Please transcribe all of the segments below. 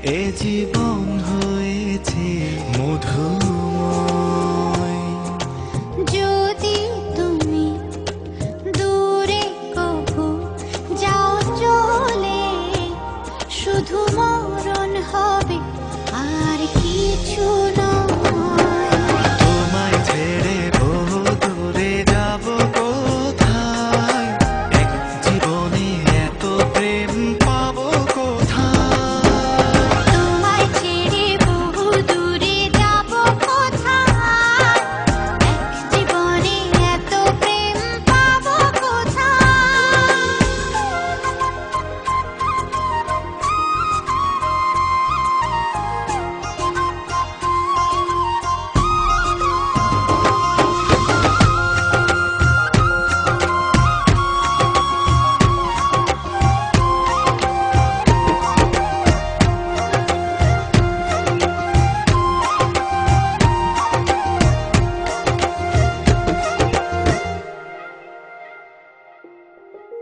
এ জীবন হয়েছে মধুময়। যদি তুমি দূরে কভু যাও চলে, শুধু মরণ হবে আর কিছু নয়। তোমায় ছেড়ে বহু দূরে যাব কোথায়, এক জীবনে এত প্রেম পাবো কোথায়। তোমায় ছেড়ে বহু দূরে যাব কোথায়, এক জীবনে এত প্রেম পাবো কোথায়।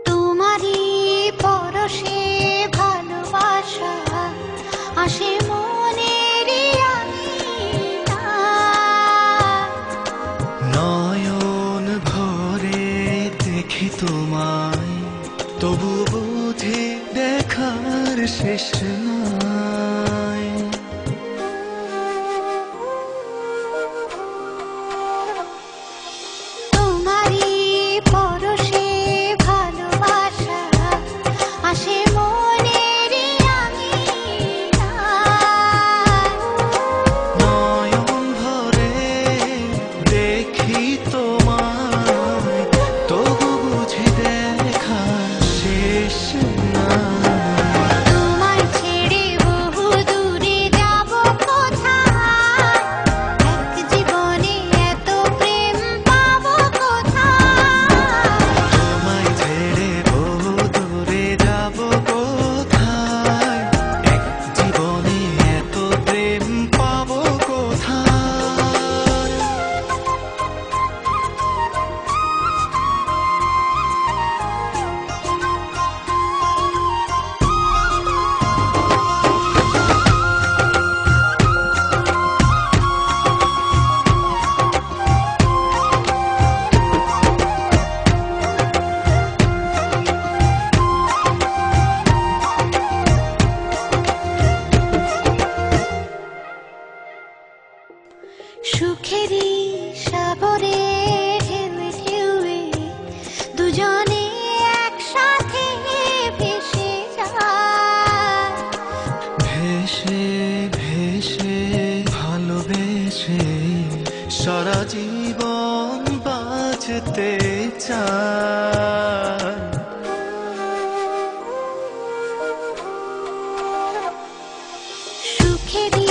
তোমারই পরশে ভালোবাসা আসে মনের নয়ন ভরে দেখি তোমায়, তবু বুঝি দেখার শেষ নাই। তোমারই পরশে ভালোবাসা আসে মনের নয়ন ভরে দেখি তোমায়, তবু বুঝি দেখার শেষ নাই। তোমায় ছেড়ে বহু দূরে যাব কোথায়, এক জীবনে এত প্রেম পাবো কোথায়। তোমায় ছেড়ে বহু দূরে যাব কোথায়, এক জীবনে এত প্রেম পাবো কোথায়। সুখেরই সাগরে ঢেউে ঢেউে দুজনে একসাথে ভেসে যায়। ভেসে ভেসে ভালোবেসে সারা জীবন বাঁচতে চায়। সুখেরই